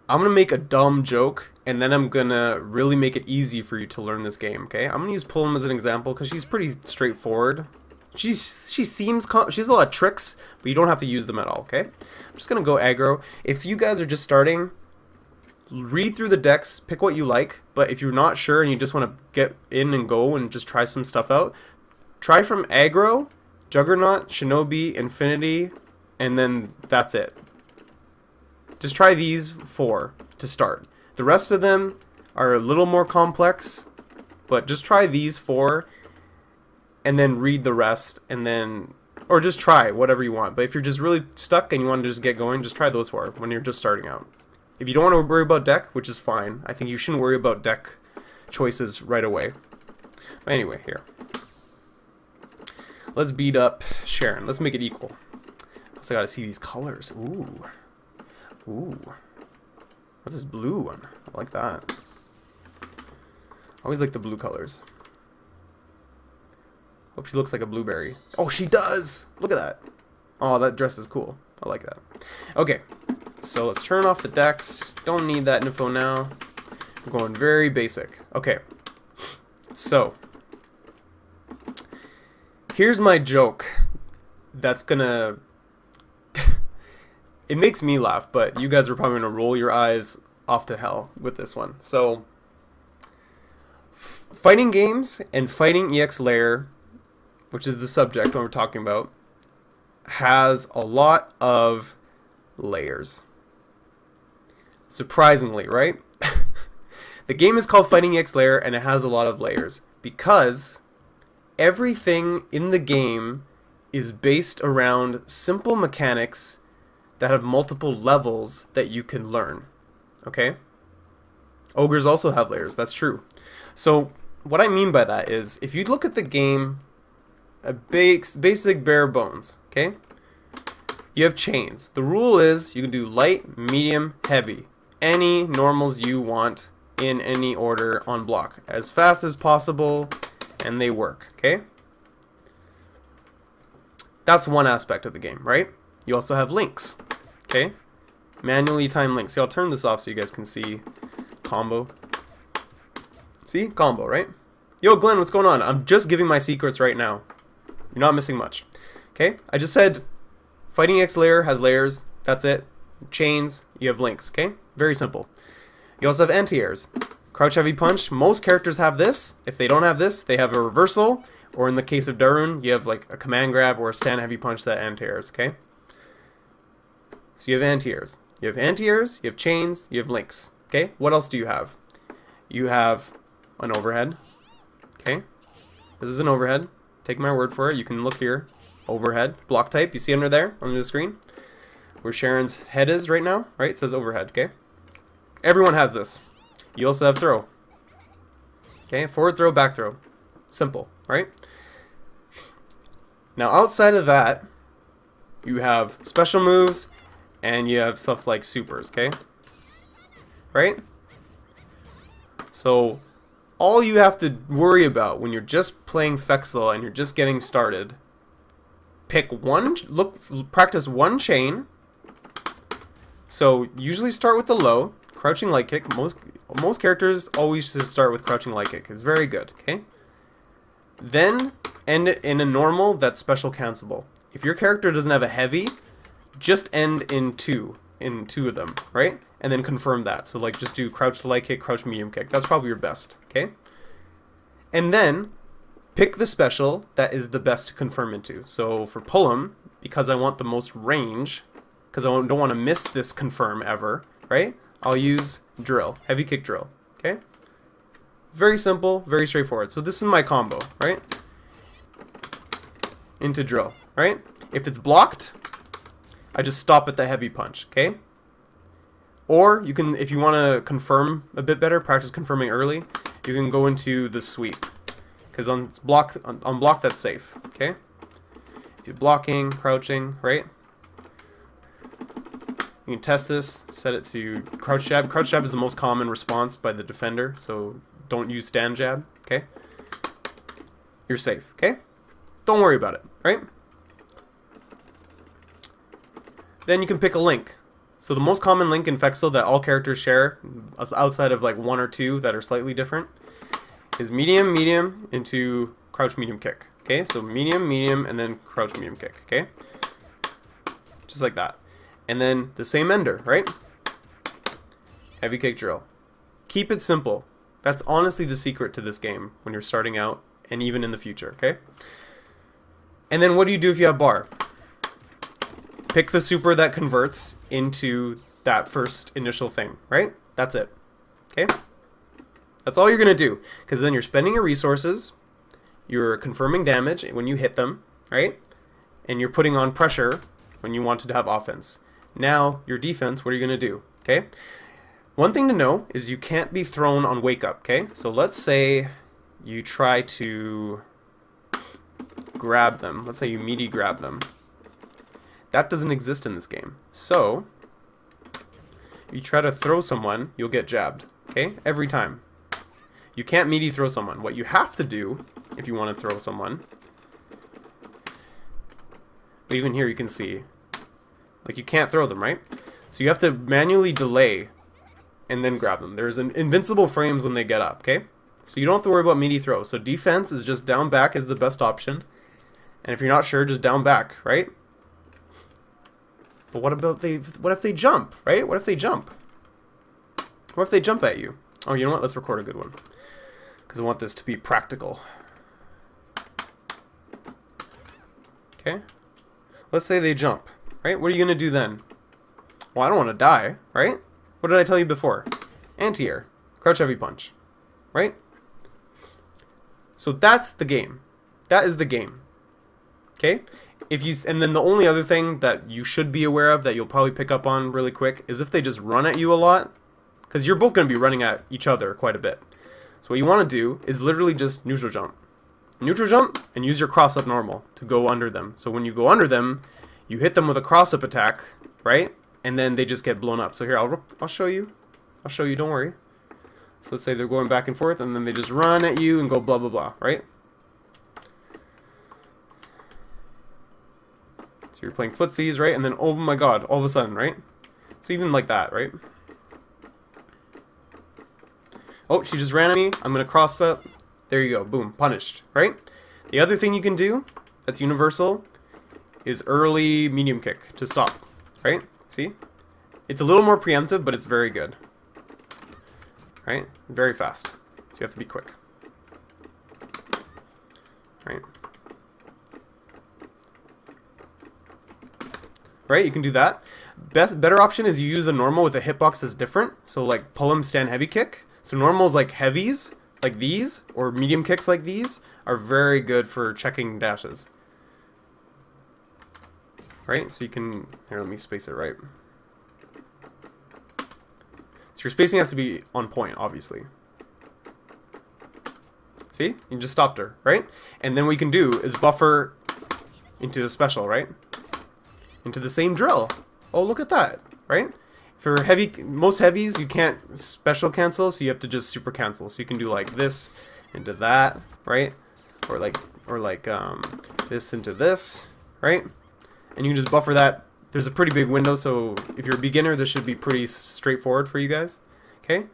I'm gonna make a dumb joke, and then I'm gonna really make it easy for you to learn this game. Okay, I'm gonna use Pullum as an example because she's pretty straightforward. She has a lot of tricks, but you don't have to use them at all. Okay, I'm just gonna go aggro. If you guys are just starting, read through the decks, pick what you like. But if you're not sure and you just want to get in and go and just try some stuff out, try from aggro, Juggernaut, Shinobi, Infinity, and then that's it. Just try these 4 to start. The rest of them are a little more complex, but just try these 4 and then read the rest, and then, or just try whatever you want. But if you're just really stuck and you want to just get going, just try those 4 when you're just starting out. If you don't want to worry about deck, which is fine, I think you shouldn't worry about deck choices right away. But anyway, here. Let's beat up Sharon. Let's make it equal. Also gotta see these colors. Ooh. Ooh. What's this blue one? I like that. Always like the blue colors. Hope she looks like a blueberry. Oh, she does! Look at that. Oh, that dress is cool. I like that. Okay. So let's turn off the decks. Don't need that info now. I'm going very basic. Okay. So. Here's my joke. That's gonna... It makes me laugh, but you guys are probably going to roll your eyes off to hell with this one. So, fighting games and fighting EX Layer, which is the subject when we're talking about, has a lot of layers. Surprisingly, right? The game is called Fighting EX Layer, and it has a lot of layers because everything in the game is based around simple mechanics that have multiple levels that you can learn. Okay? Ogres also have layers, that's true. So, what I mean by that is, if you look at the game, a basic bare bones, okay? You have chains. The rule is you can do light, medium, heavy. Any normals you want in any order on block. As fast as possible, and they work, okay? That's one aspect of the game, right? You also have links, okay? Manually time links. See, I'll turn this off so you guys can see combo. See? Combo, right? Yo, Glenn, what's going on? I'm just giving my secrets right now. You're not missing much. Okay? I just said Fighting EX Layer has layers. That's it. Chains. You have links, okay? Very simple. You also have anti-airs. Crouch Heavy Punch. Most characters have this. If they don't have this, they have a reversal. Or in the case of Darun, you have like a command grab or a stand heavy punch that anti-airs, okay? So you have anti-airs. You have anti-airs, you have chains, you have links. Okay? What else do you have? You have an overhead. Okay? This is an overhead. Take my word for it. You can look here. Overhead. Block type. You see under there? Under the screen? Where Sharon's head is right now? Right? It says overhead. Okay? Everyone has this. You also have throw. Okay? Forward throw, back throw. Simple. Right? Now outside of that, you have special moves, and you have stuff like supers, okay? Right? So, all you have to worry about when you're just playing Fexel and you're just getting started, practice one chain. So, usually start with the low, crouching light kick. Most characters always should start with crouching light kick. It's very good, okay? Then, end it in a normal that's special cancelable. If your character doesn't have a heavy, just end in two of them, right? And then confirm that. So like just do crouch light kick, crouch medium kick. That's probably your best, okay? And then pick the special that is the best to confirm into. So for Pullum, because I want the most range, because I don't want to miss this confirm ever, right? I'll use drill, heavy kick drill, okay? Very simple, very straightforward. So this is my combo, right? Into drill, right? If it's blocked, I just stop at the heavy punch, okay? Or you can, if you want to confirm a bit better, practice confirming early, you can go into the sweep. Because on block that's safe, okay? If you're blocking, crouching, right? You can test this, set it to crouch jab. Crouch jab is the most common response by the defender, so don't use stand jab, okay? You're safe, okay? Don't worry about it, right? Then you can pick a link. So the most common link in Fexel that all characters share, outside of like one or two that are slightly different, is medium, medium into crouch, medium, kick. Okay, so medium, medium, and then crouch, medium, kick. Okay, just like that. And then the same ender, right? Heavy kick drill. Keep it simple. That's honestly the secret to this game when you're starting out and even in the future, okay? And then what do you do if you have bar? Pick the super that converts into that first initial thing, right? That's it, okay? That's all you're going to do, because then you're spending your resources, you're confirming damage when you hit them, right? And you're putting on pressure when you want to have offense. Now, your defense, what are you going to do, okay? One thing to know is you can't be thrown on wake up, okay? So let's say you try to grab them. Let's say you meaty grab them. That doesn't exist in this game. So, you try to throw someone, you'll get jabbed, okay? Every time. You can't meaty throw someone. What you have to do, if you want to throw someone, but even here you can see, like you can't throw them, right? So you have to manually delay and then grab them. There's an invincible frames when they get up, okay? So you don't have to worry about meaty throws. So defense is just down back is the best option. And if you're not sure, just down back, right? But what if they jump, right? What if they jump? What if they jump at you? Oh, you know what? Let's record a good one. Because I want this to be practical. Okay? Let's say they jump, right? What are you going to do then? Well, I don't want to die, right? What did I tell you before? Anti-air. Crouch heavy punch. Right? So that's the game. That is the game. Okay? And then the only other thing that you should be aware of that you'll probably pick up on really quick is if they just run at you a lot. Because you're both going to be running at each other quite a bit. So what you want to do is literally just neutral jump. Neutral jump and use your cross-up normal to go under them. So when you go under them, you hit them with a cross-up attack, right? And then they just get blown up. So here, I'll show you. I'll show you, don't worry. So let's say they're going back and forth, and then they just run at you and go blah, blah, blah, right? So you're playing footsies, right? And then, oh my god, all of a sudden, right? So even like that, right? Oh, she just ran at me. I'm going to cross up. There you go. Boom. Punished, right? The other thing you can do that's universal is early medium kick to stop, right? See? It's a little more preemptive, but it's very good. Right? Very fast. So you have to be quick. Right? Right? You can do that. Better option is you use a normal with a hitbox that's different. So like pull 'em, stand, heavy kick. So normals like heavies, like these, or medium kicks like these, are very good for checking dashes. Right? So you can... Here, let me space it right. So your spacing has to be on point, obviously. See? You just stopped her, right? And then what you can do is buffer into a special, right? Into the same drill. Oh, look at that, right? For most heavies, you can't special cancel, so you have to just super cancel. So you can do like this into that, right? Or like this into this, right? And you can just buffer that. There's a pretty big window, so if you're a beginner, this should be pretty straightforward for you guys. Okay?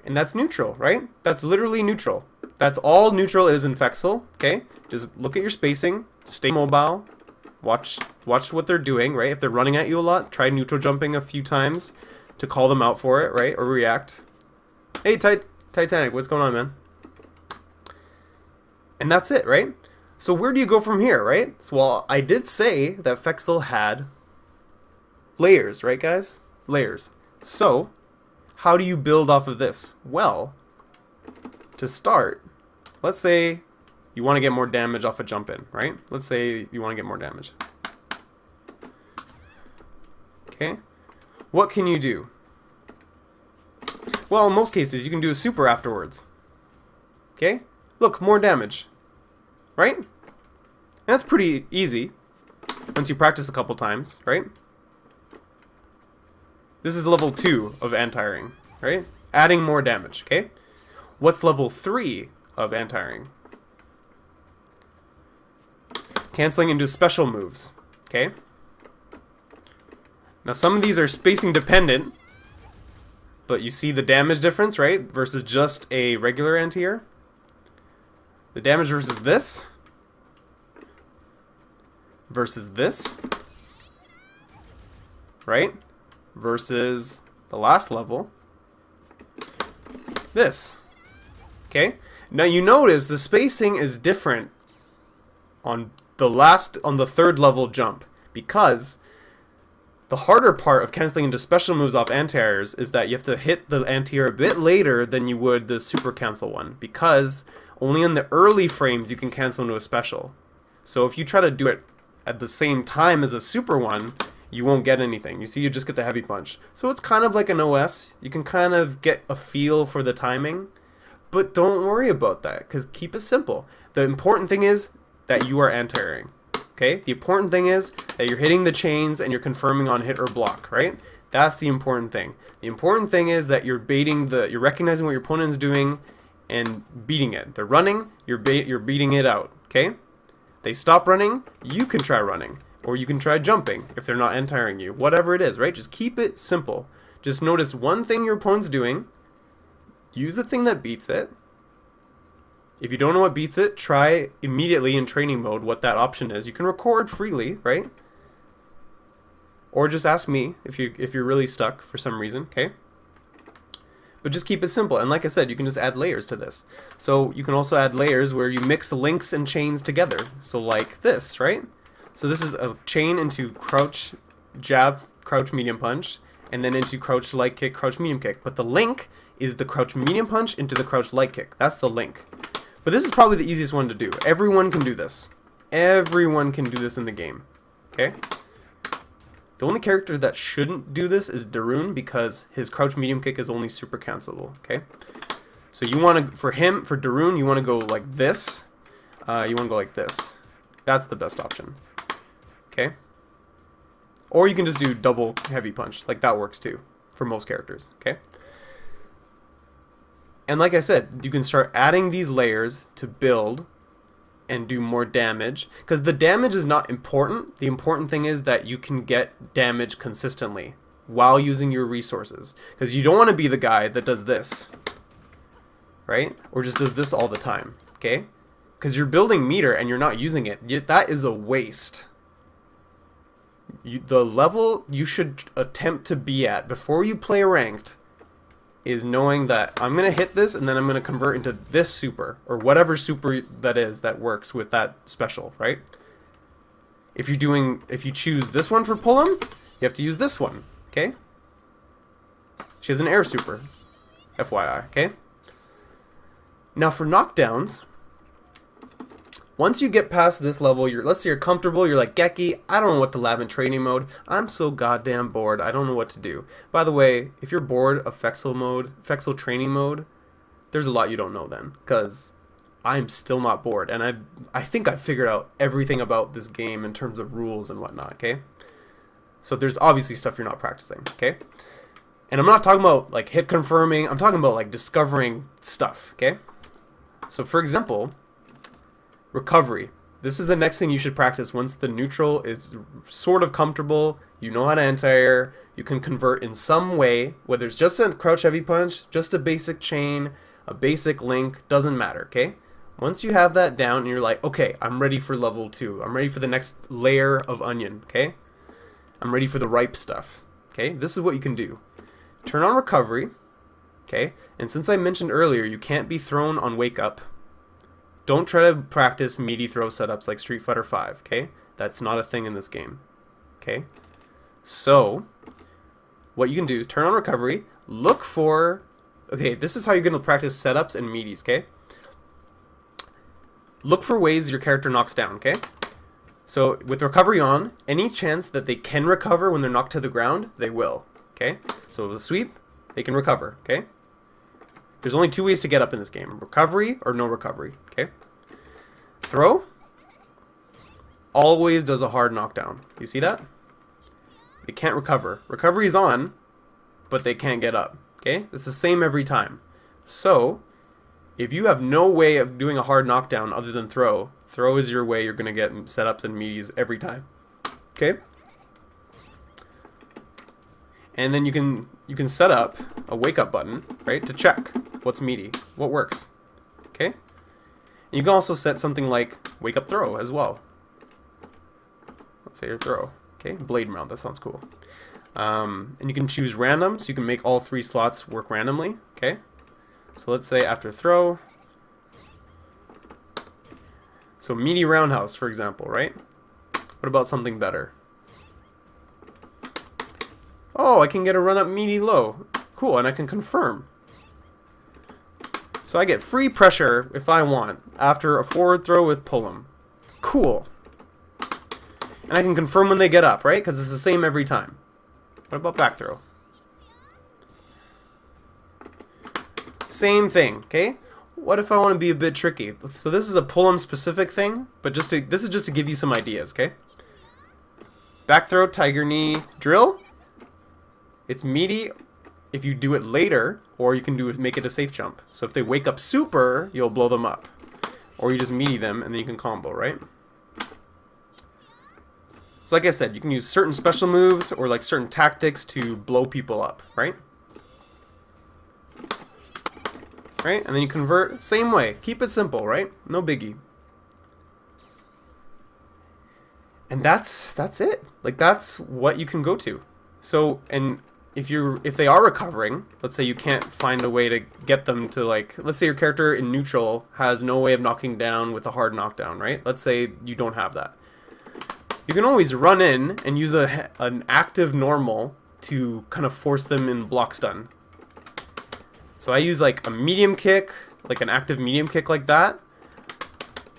And that's neutral, right? That's literally neutral. That's all neutral is in Fexel, okay? Just look at your spacing, stay mobile, watch what they're doing, right? If they're running at you a lot, try neutral jumping a few times to call them out for it, right? Or react. Hey, Titanic, what's going on, man? And that's it, right? So where do you go from here, right? So, well, I did say that Fexel had layers, right, guys? Layers. So, how do you build off of this? Well, to start, let's say you want to get more damage off a jump in, right? Let's say you want to get more damage. Okay? What can you do? Well, in most cases, you can do a super afterwards. Okay? Look, more damage. Right? And that's pretty easy once you practice a couple times, right? This is level 2 of anti-airing, right? Adding more damage, okay? What's level 3 of anti-airing? Canceling into special moves, okay? Now some of these are spacing dependent, but you see the damage difference, right? Versus just a regular anti-air. The damage versus this. Versus this. Right? Versus the last level. This. Okay? Now you notice the spacing is different on the third level jump, because the harder part of canceling into special moves off anti-airs is that you have to hit the anti-air a bit later than you would the super cancel one, because only in the early frames you can cancel into a special. So if you try to do it at the same time as a super one, you won't get anything. You see, you just get the heavy punch. So it's kind of like an OS. You can kind of get a feel for the timing, but don't worry about that, because keep it simple. The important thing is that you are anti-airing. Okay? The important thing is that you're hitting the chains and you're confirming on hit or block, right? That's the important thing. The important thing is that you're recognizing what your opponent is doing and beating it. They're running, you're beating it out, okay? They stop running, you can try running. Or you can try jumping if they're not anti-airing you. Whatever it is, right? Just keep it simple. Just notice one thing your opponent's doing. Use the thing that beats it. If you don't know what beats it, try immediately in training mode what that option is. You can record freely, right? Or just ask me if you're really stuck for some reason, okay? But just keep it simple. And like I said, you can just add layers to this. So you can also add layers where you mix links and chains together. So like this, right? So this is a chain into crouch, jab, crouch, medium punch, and then into crouch, light kick, crouch, medium kick. But the link is the crouch, medium punch into the crouch, light kick. That's the link. But this is probably the easiest one to do. Everyone can do this. Everyone can do this in the game. Okay? The only character that shouldn't do this is Darun, because his crouch, medium kick is only super cancelable. Okay? So you want to, for Darun, you want to go like this. You want to go like this. That's the best option. Okay? Or you can just do double heavy punch. Like, that works too for most characters. Okay? And like I said, you can start adding these layers to build and do more damage. Because the damage is not important. The important thing is that you can get damage consistently while using your resources. Because you don't want to be the guy that does this. Right? Or just does this all the time. Okay? Because you're building meter and you're not using it. That is a waste. The level you should attempt to be at before you play ranked is knowing that I'm going to hit this and then I'm going to convert into this super, or whatever super that is that works with that special, right? If you choose this one for pull him, you have to use this one, okay? She has an air super, FYI, okay? Now for knockdowns, once you get past this level, let's say you're comfortable, you're like, Geki, I don't know what to lab in training mode. I'm so goddamn bored, I don't know what to do. By the way, if you're bored of Fexel training mode, there's a lot you don't know then, because I'm still not bored, and I think I've figured out everything about this game in terms of rules and whatnot, okay? So there's obviously stuff you're not practicing, okay? And I'm not talking about like hit confirming, I'm talking about like discovering stuff, okay? So for example, recovery. This is the next thing you should practice once the neutral is sort of comfortable, you know how to anti-air, you can convert in some way, whether it's just a crouch heavy punch, just a basic chain, a basic link, doesn't matter, okay? Once you have that down and you're like, okay, I'm ready for level 2, I'm ready for the next layer of onion, okay? I'm ready for the ripe stuff, okay? This is what you can do. Turn on recovery, okay? And since I mentioned earlier, you can't be thrown on wake up, don't try to practice meaty throw setups like Street Fighter V, okay? That's not a thing in this game, okay? So, what you can do is turn on recovery, look for, okay, this is how you're going to practice setups and meaties, okay? Look for ways your character knocks down, okay? So, with recovery on, any chance that they can recover when they're knocked to the ground, they will, okay? So, with a sweep, they can recover, okay? There's only 2 ways to get up in this game. Recovery or no recovery, okay? Throw always does a hard knockdown. You see that? They can't recover. Recovery is on, but they can't get up, okay? It's the same every time. So, if you have no way of doing a hard knockdown other than throw, throw is your way you're going to get setups and meaties every time, okay? And then you can set up a wake up button, right, to check what's meaty, what works. Okay? And you can also set something like wake up throw as well. Let's say your throw. Okay, blade mount, that sounds cool. And you can choose random, so you can make all 3 slots work randomly. Okay? So let's say after throw. So meaty roundhouse, for example, right? What about something better? Oh, I can get a run up meaty low. Cool, and I can confirm. So I get free pressure if I want after a forward throw with pull 'em. Cool. And I can confirm when they get up, right? Because it's the same every time. What about back throw? Same thing, okay? What if I want to be a bit tricky? So this is a pull 'em specific thing, but this is just to give you some ideas, okay? Back throw, tiger knee, drill. It's meaty if you do it later, or you can make it a safe jump. So if they wake up super, you'll blow them up. Or you just meaty them, and then you can combo, right? So like I said, you can use certain special moves, or like certain tactics to blow people up, right? Right? And then you convert, same way. Keep it simple, right? No biggie. And that's it. Like, that's what you can go to. So, and if they are recovering, let's say you can't find a way to get them to, like, let's say your character in neutral has no way of knocking down with a hard knockdown, right? Let's say you don't have that. You can always run in and use an active normal to kind of force them in block stun. So I use like a medium kick, like an active medium kick like that.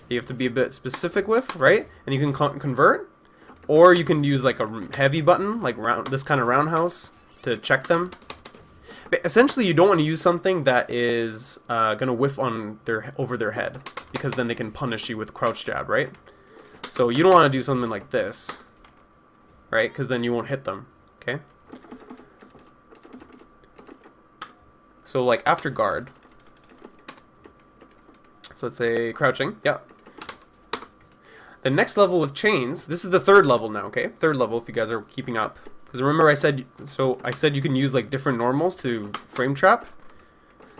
You have to be a bit specific with, right? And you can convert. Or you can use like a heavy button, like this kind of roundhouse, to check them. But essentially, you don't want to use something that is gonna whiff on over their head, because then they can punish you with crouch jab, right? So you don't want to do something like this, right? Because then you won't hit them. Okay. So like after guard. So let's say crouching. Yeah. The next level with chains. This is the 3rd level now. Okay, 3rd level. If you guys are keeping up. Because remember I said you can use like different normals to frame trap.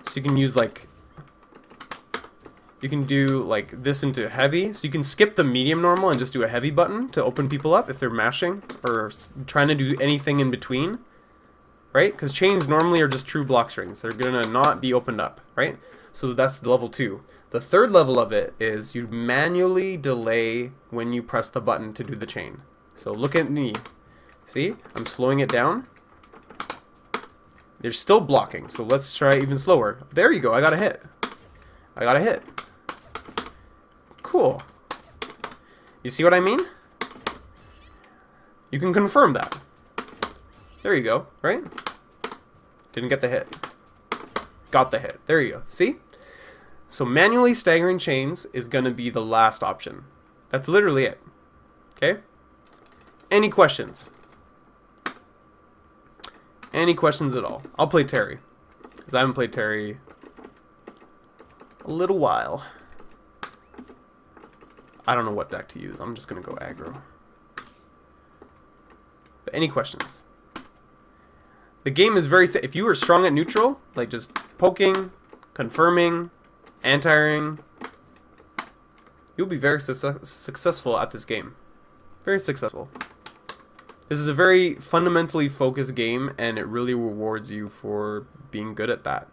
So you can use like, you can do like this into heavy. So you can skip the medium normal and just do a heavy button to open people up if they're mashing or trying to do anything in between. Right? Because chains normally are just true block strings. They're gonna not be opened up. Right? So that's the level 2. The 3rd level of it is you manually delay when you press the button to do the chain. So look at me. See? I'm slowing it down. They're still blocking, so let's try even slower. There you go, I got a hit. I got a hit. Cool. You see what I mean? You can confirm that. There you go, right? Didn't get the hit. Got the hit. There you go. See? So manually staggering chains is going to be the last option. That's literally it. Okay? Any questions? Any questions at all? I'll play Terry, because I haven't played Terry a little while. I don't know what deck to use. I'm just going to go aggro. But any questions? The game is very... If you are strong at neutral, like just poking, confirming, anti-airing, you'll be very successful at this game. Very successful. This is a very fundamentally focused game, and it really rewards you for being good at that.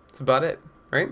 That's about it, right?